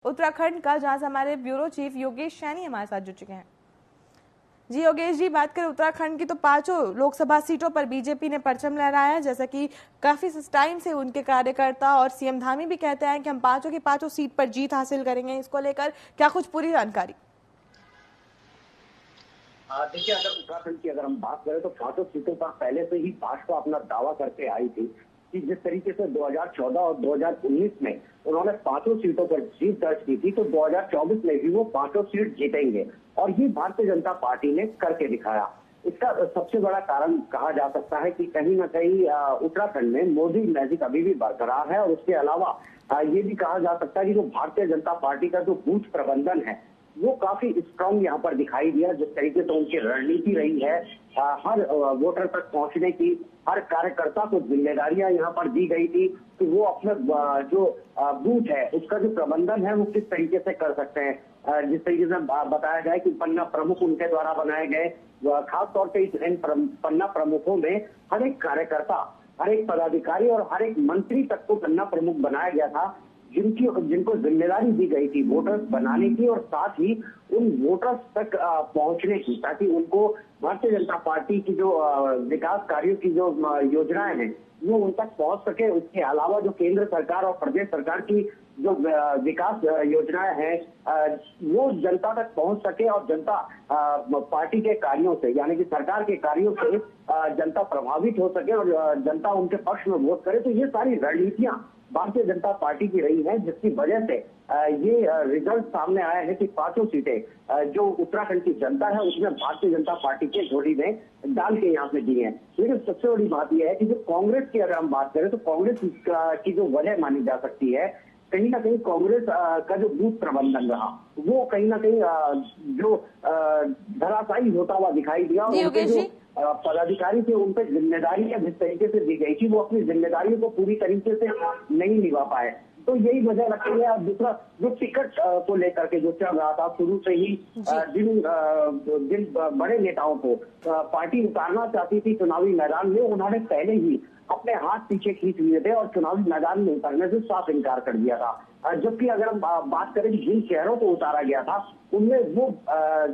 उत्तराखंड का, जहां से हमारे ब्यूरो चीफ योगेश सैनी हमारे साथ जुड़ चुके हैं। जी योगेश जी, बात करें उत्तराखंड की तो पांचों लोकसभा सीटों पर बीजेपी ने परचम लहराया है। जैसा कि काफी टाइम से उनके कार्यकर्ता और सीएम धामी भी कहते हैं कि हम पांचों की पांचों सीट पर जीत हासिल करेंगे। इसको लेकर क्या कुछ पूरी जानकारी? देखिए, अगर उत्तराखंड की हम बात करें तो पांचों सीटों पर पहले से ही भाजपा अपना दावा करके आई थी कि जिस तरीके से 2014 और 2019 में उन्होंने पांचों सीटों पर जीत दर्ज की थी, तो 2024 में भी वो पांचों सीट जीतेंगे और ये भारतीय जनता पार्टी ने करके दिखाया। इसका सबसे बड़ा कारण कहा जा सकता है कि कहीं ना कहीं उत्तराखंड में मोदी मैजिक अभी भी बरकरार है और उसके अलावा ये भी कहा जा सकता है कि जो भारतीय जनता पार्टी का जो बूथ प्रबंधन है वो काफी स्ट्रांग यहाँ पर दिखाई दिया। जिस तरीके से उनकी रणनीति रही है हर वोटर तक पहुंचने की, हर कार्यकर्ता को जिम्मेदारियां यहाँ पर दी गई थी कि वो अपना जो बूथ है उसका जो प्रबंधन है वो किस तरीके से कर सकते हैं। जिस तरीके से बताया गया कि पन्ना प्रमुख उनके द्वारा बनाए गए, खास तौर पे इन पन्ना प्रमुखों में हर एक कार्यकर्ता, हर एक पदाधिकारी और हर एक मंत्री तक को पन्ना प्रमुख बनाया गया था, जिनको जिम्मेदारी दी गई थी वोटर्स बनाने की और साथ ही उन वोटर्स तक पहुंचने की, ताकि उनको भारतीय जनता पार्टी की जो विकास कार्यों की जो योजनाएं हैं वो उन तक पहुंच सके। उसके अलावा जो केंद्र सरकार और प्रदेश सरकार की जो विकास योजनाएं हैं वो जनता तक पहुंच सके और जनता पार्टी के कार्यों से, यानी कि सरकार के कार्यों से जनता प्रभावित हो सके और जनता उनके पक्ष में वोट करे। तो ये सारी रणनीतियां भारतीय जनता पार्टी की रही है, जिसकी वजह से ये रिजल्ट सामने आया है कि पांचों सीटें जो उत्तराखंड की जनता है उसने भारतीय जनता पार्टी के झोली में डाल के यहाँ पे दी है। लेकिन सबसे बड़ी बात यह है कि जो कांग्रेस की अगर हम बात करें तो कांग्रेस की जो वजह मानी जा सकती है, कहीं ना कहीं कांग्रेस का जो बूथ प्रबंधन रहा वो कहीं ना कहीं जो धराशायी होता हुआ दिखाई दिया। उनके जो पदाधिकारी थे उन पर जिम्मेदारियां जिस तरीके से दी गई थी वो अपनी जिम्मेदारियों को पूरी तरीके से नहीं निभा पाए। तो यही वजह लगती है। और दूसरा जो टिकट को लेकर के जो चल रहा था शुरू से ही, जिन बड़े नेताओं को पार्टी उतारना चाहती थी चुनावी मैदान में, उन्होंने पहले ही अपने हाथ पीछे खींच लिए थे और चुनावी मैदान में उतरने से साफ इनकार कर दिया था। जबकि अगर हम बात करें जिन चेहरों को उतारा गया था उनमें वो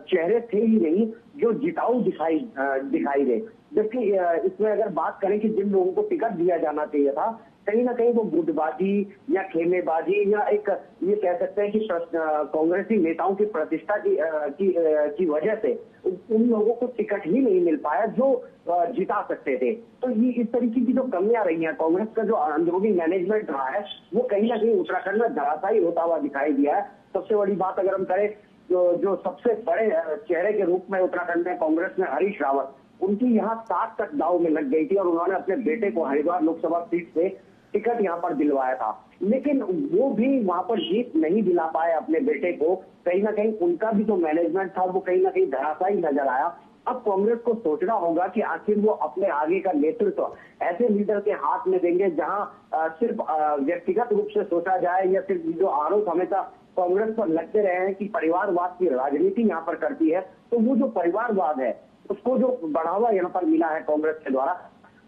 चेहरे थे ही नहीं जो जिताऊ दिखाई दे। जबकि इसमें अगर बात करें कि जिन लोगों को टिकट दिया जाना चाहिए था, कहीं ना कहीं वो गुटबाजी या खेमेबाजी या एक ये कह सकते हैं कि कांग्रेसी नेताओं की प्रतिष्ठा की वजह से उन लोगों को टिकट ही नहीं मिल पाया जो जिता सकते थे। तो ये इस तरीके की जो कमियां रही हैं, कांग्रेस का जो अंदरूनी मैनेजमेंट रहा है वो कहीं ना कहीं उत्तराखंड में धराशायी होता हुआ दिखाई दिया है। सबसे बड़ी बात अगर हम करें जो सबसे बड़े चेहरे के रूप में उत्तराखंड में कांग्रेस में हरीश रावत, उनकी यहाँ 7 तक दाव में लग गई थी और उन्होंने अपने बेटे को हरिद्वार लोकसभा सीट से टिकट यहाँ पर दिलवाया था, लेकिन वो भी वहां पर जीत नहीं दिला पाए अपने बेटे को। कहीं ना कहीं उनका भी जो मैनेजमेंट था वो कहीं ना कहीं धराशायी नजर आया। अब कांग्रेस को सोचना होगा कि आखिर वो अपने आगे का नेतृत्व ऐसे लीडर के हाथ में देंगे जहां सिर्फ व्यक्तिगत रूप से सोचा जाए, या सिर्फ जो आरोप हमेशा कांग्रेस पर लगते रहे हैं कि परिवारवाद की राजनीति यहाँ पर करती है, तो वो जो परिवारवाद है उसको जो बढ़ावा यहाँ पर मिला है कांग्रेस के द्वारा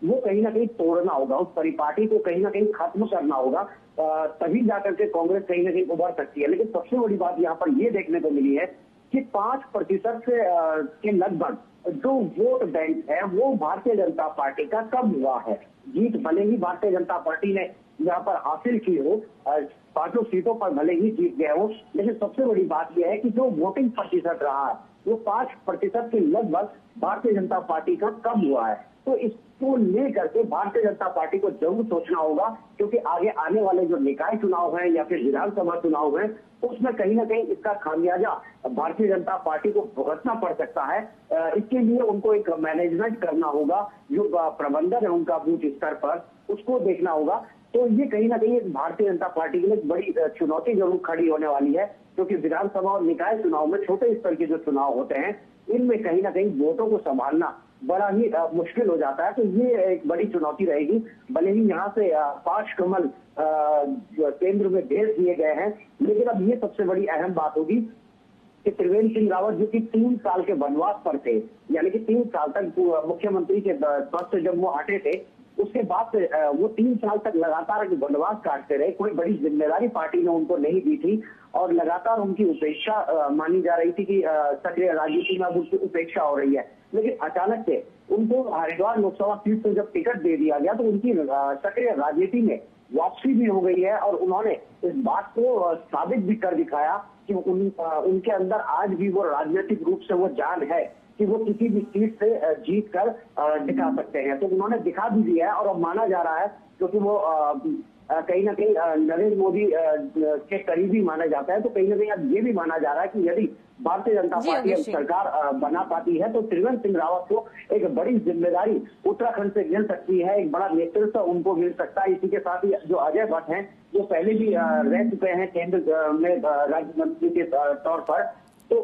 वो कहीं ना कहीं तोड़ना होगा, उस परिपाटी को कहीं ना कहीं खत्म करना होगा, तभी जाकर के कांग्रेस कहीं ना कहीं उभर सकती है। लेकिन सबसे बड़ी बात यहाँ पर ये देखने को मिली है कि 5% के लगभग जो वोट बैंक है वो भारतीय जनता पार्टी का कब हुआ है। जीत भले ही भारतीय जनता पार्टी ने यहाँ पर हासिल की हो, पांचों सीटों पर भले ही जीत गए हो, लेकिन सबसे बड़ी बात यह है कि जो वोटिंग प्रतिशत रहा है वो 5% के लगभग भारतीय जनता पार्टी का कब हुआ है। तो इसको लेकर के भारतीय जनता पार्टी को जरूर सोचना होगा, क्योंकि आगे आने वाले जो निकाय चुनाव है या फिर विधानसभा चुनाव है उसमें कहीं ना कहीं इसका खामियाजा भारतीय जनता पार्टी को भुगतना पड़ सकता है। इसके लिए उनको एक मैनेजमेंट करना होगा, जो प्रबंधन है उनका बूथ स्तर पर उसको देखना होगा। तो ये कहीं ना कहीं भारतीय जनता पार्टी के लिए बड़ी चुनौती जरूर खड़ी होने वाली है, क्योंकि विधानसभा और निकाय चुनाव में छोटे स्तर के जो चुनाव होते हैं इनमें कहीं ना कहीं वोटों को संभालना बड़ा ही मुश्किल हो जाता है। तो ये एक बड़ी चुनौती रहेगी। भले ही यहाँ से 5 कमल केंद्र में भेज दिए गए हैं, लेकिन अब ये सबसे बड़ी अहम बात होगी कि त्रिवेंद्र सिंह रावत जो कि 3 साल के वनवास पर थे, यानी कि 3 साल तक मुख्यमंत्री के पद से जब वो हटे थे उसके बाद से वो 3 साल तक लगातार वनवास काटते रहे। कोई बड़ी जिम्मेदारी पार्टी ने उनको नहीं दी थी और लगातार उनकी उपेक्षा मानी जा रही थी कि सक्रिय राजनीति में अब उनकी उपेक्षा हो रही है। लेकिन अचानक से उनको हरिद्वार लोकसभा सीट से जब टिकट दे दिया गया तो उनकी सक्रिय राजनीति में वापसी भी हो गई है और उन्होंने इस बात को साबित भी कर दिखाया कि उनके अंदर आज भी वो राजनीतिक रूप से वो जान है कि वो किसी भी सीट से जीत कर दिखा सकते हैं। तो उन्होंने दिखा भी दिया है और अब माना जा रहा है क्योंकि वो कहीं ना कहीं नरेंद्र मोदी के करीबी माना जाता है। तो कहीं ना कहीं अब ये भी माना जा रहा है कि यदि भारतीय जनता पार्टी अब सरकार बना पाती है तो त्रिवेंद्र सिंह रावत को एक बड़ी जिम्मेदारी उत्तराखंड से मिल सकती है, एक बड़ा नेतृत्व उनको मिल सकता है। इसी के साथ ही जो अजय भट्ट हैं जो पहले भी रह चुके हैं केंद्र में राज्य मंत्री के तौर पर, तो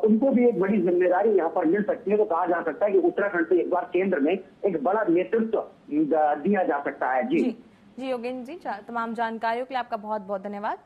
उनको भी एक बड़ी जिम्मेदारी यहाँ पर मिल सकती है। तो कहा जा सकता है कि उत्तराखंड से एक बार केंद्र में एक बड़ा नेतृत्व दिया जा सकता है। जी योगेंद्र जी, तमाम जानकारियों के लिए आपका बहुत बहुत धन्यवाद।